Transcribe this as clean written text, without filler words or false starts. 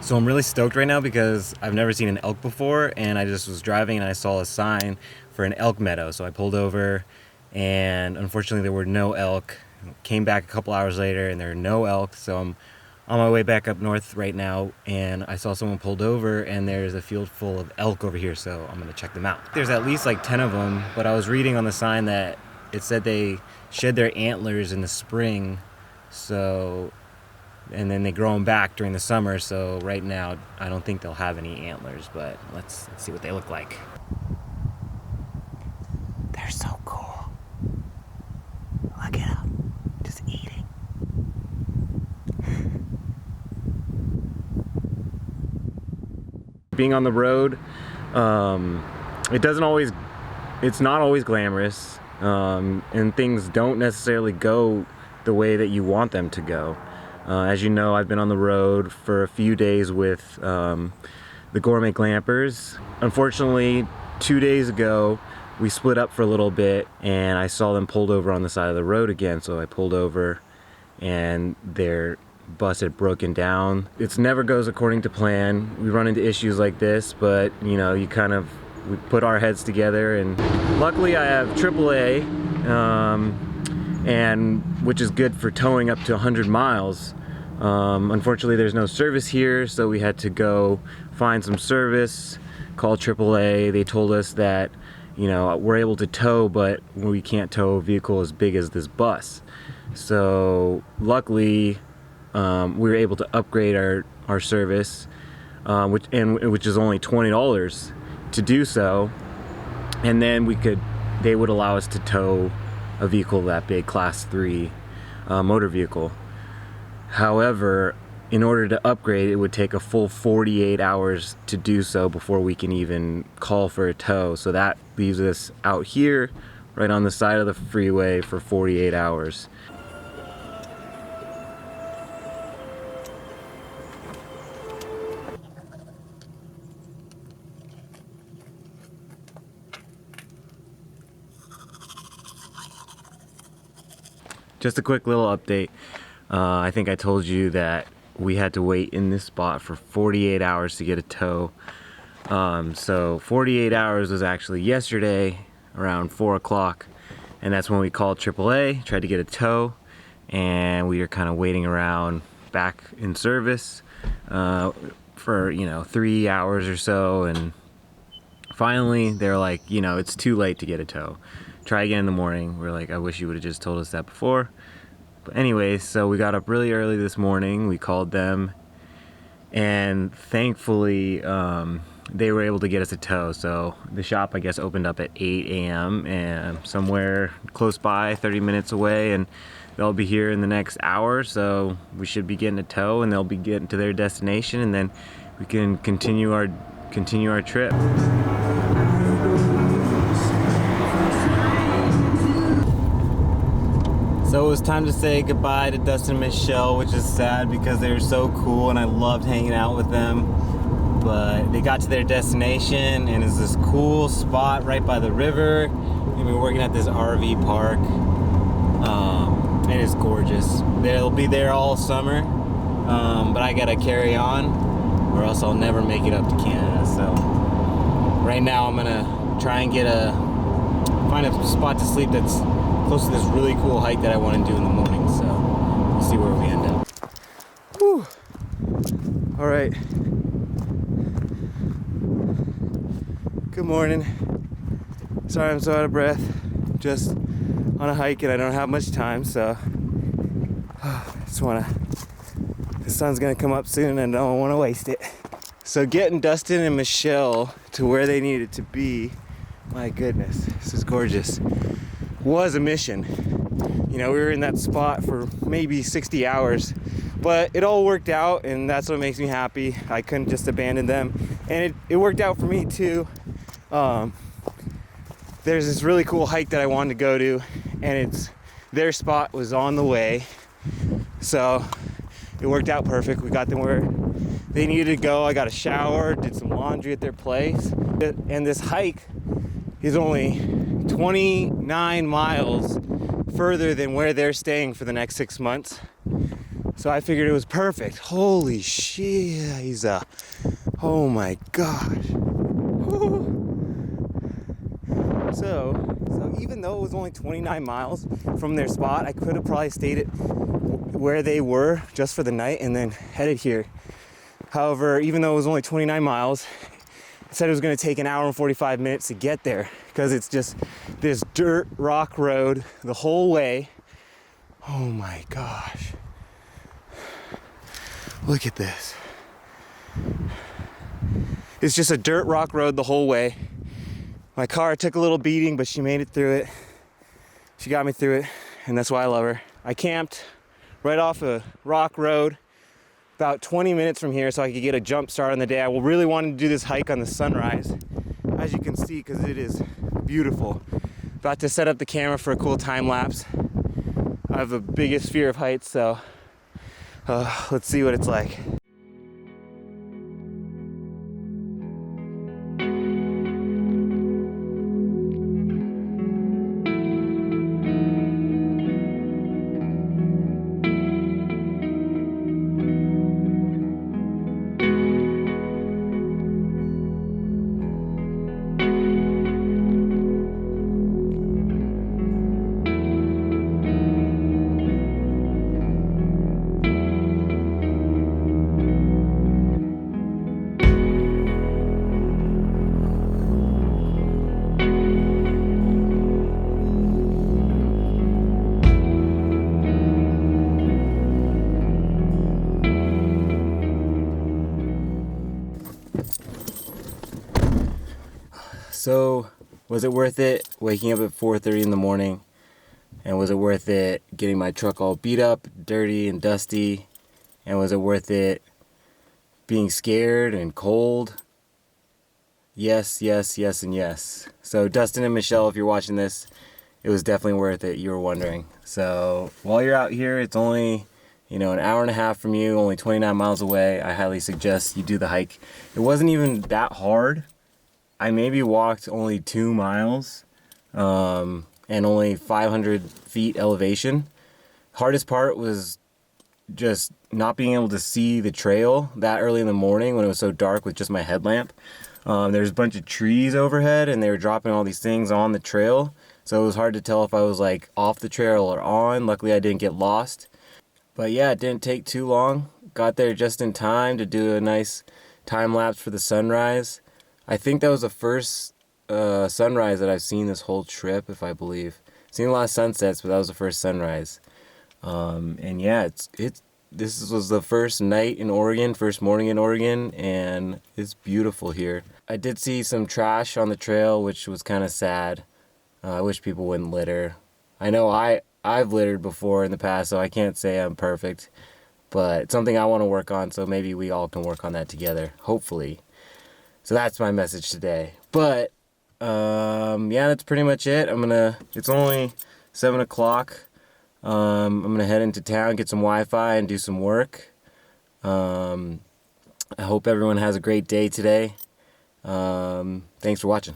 So I'm really stoked right now because I've never seen an elk before, and I just was driving and I saw a sign for an elk meadow. So I pulled over, and unfortunately there were no elk. Came back a couple hours later and there are no elk, so I'm on my way back up north right now, and I saw someone pulled over and there's a field full of elk over here, so I'm gonna check them out. There's at least like 10 of them, but I was reading on the sign that it said they shed their antlers in the spring, so and then they grow them back during the summer. So right now I don't think they'll have any antlers, but let's see what they look like. They're so cool. Look at them, just eating. Being on the road, it's not always glamorous, and things don't necessarily go the way that you want them to go. As you know, I've been on the road for a few days with the Gourmet Glampers. Unfortunately, 2 days ago, we split up for a little bit and I saw them pulled over on the side of the road again. So I pulled over and their bus had broken down. It never goes according to plan. We run into issues like this, but you know, we put our heads together, and luckily I have AAA, and which is good for towing up to 100 miles. Unfortunately, there's no service here, so we had to go find some service, call AAA. They told us that, you know, we're able to tow, but we can't tow a vehicle as big as this bus. So luckily, we were able to upgrade our service, which is only $20 to do so, and then they would allow us to tow a vehicle that big, class 3 motor vehicle. However, in order to upgrade, it would take a full 48 hours to do so before we can even call for a tow. So that leaves us out here right on the side of the freeway for 48 hours. Just a quick little update. I think I told you that we had to wait in this spot for 48 hours to get a tow. So 48 hours was actually yesterday around 4 o'clock, and that's when we called AAA, tried to get a tow, and we were kind of waiting around back in service for 3 hours or so, and finally they're like, it's too late to get a tow. Try again in the morning. We're like, I wish you would have just told us that before. But anyways, so we got up really early this morning. We called them, and thankfully they were able to get us a tow. So the shop, I guess, opened up at 8 a.m. and somewhere close by, 30 minutes away, and they'll be here in the next hour. So we should be getting a tow, and they'll be getting to their destination, and then we can continue our trip. So it was time to say goodbye to Dustin and Michelle, which is sad because they were so cool and I loved hanging out with them. But they got to their destination, and it's this cool spot right by the river. And we're working at this RV park, and it's gorgeous. They'll be there all summer, but I gotta carry on or else I'll never make it up to Canada. So right now I'm gonna try and find a spot to sleep that's close to this really cool hike that I want to do in the morning, so we'll see where we end up. Whew. All right. Good morning. Sorry I'm so out of breath. Just on a hike and I don't have much time, so the sun's gonna come up soon and I don't want to waste it. So getting Dustin and Michelle to where they needed to be, my goodness, this is gorgeous, was a mission. We were in that spot for maybe 60 hours, but it all worked out, and that's what makes me happy. I couldn't just abandon them, and it worked out for me too. There's this really cool hike that I wanted to go to, and their spot was on the way, so it worked out perfect. We got them where they needed to go. I got a shower, did some laundry at their place, and this hike is only 29 miles further than where they're staying for the next 6 months. So I figured it was perfect. Holy shit, oh my gosh. So even though it was only 29 miles from their spot, I could have probably stayed at where they were just for the night and then headed here. However, even though it was only 29 miles, it said it was going to take an hour and 45 minutes to get there because it's just this dirt rock road the whole way. Oh my gosh. Look at this. It's just a dirt rock road the whole way. My car took a little beating, but she made it through it. She got me through it, and that's why I love her. I camped right off a rock road about 20 minutes from here so I could get a jump start on the day. I really wanted to do this hike on the sunrise, as you can see, because it is beautiful. About to set up the camera for a cool time lapse. I have the biggest fear of heights, so let's see what it's like. So, was it worth it waking up at 4:30 in the morning? And was it worth it getting my truck all beat up, dirty and dusty? And was it worth it being scared and cold? Yes, yes, yes, and yes. So Dustin and Michelle, if you're watching this, it was definitely worth it, you were wondering. So while you're out here, it's only, an hour and a half from you, only 29 miles away. I highly suggest you do the hike. It wasn't even that hard. I maybe walked only 2 miles and only 500 feet elevation. Hardest part was just not being able to see the trail that early in the morning when it was so dark with just my headlamp. There's a bunch of trees overhead and they were dropping all these things on the trail. So it was hard to tell if I was like off the trail or on. Luckily I didn't get lost. But yeah, it didn't take too long. Got there just in time to do a nice time lapse for the sunrise. I think that was the first sunrise that I've seen this whole trip, if I believe. Seen a lot of sunsets, but that was the first sunrise. And yeah, this was the first night in Oregon, first morning in Oregon, and it's beautiful here. I did see some trash on the trail, which was kind of sad. I wish people wouldn't litter. I know I've littered before in the past, so I can't say I'm perfect, but it's something I want to work on, so maybe we all can work on that together, hopefully. So that's my message today. But yeah, that's pretty much it. It's only 7 o'clock. I'm gonna head into town, get some Wi-Fi, and do some work. I hope everyone has a great day today. Thanks for watching.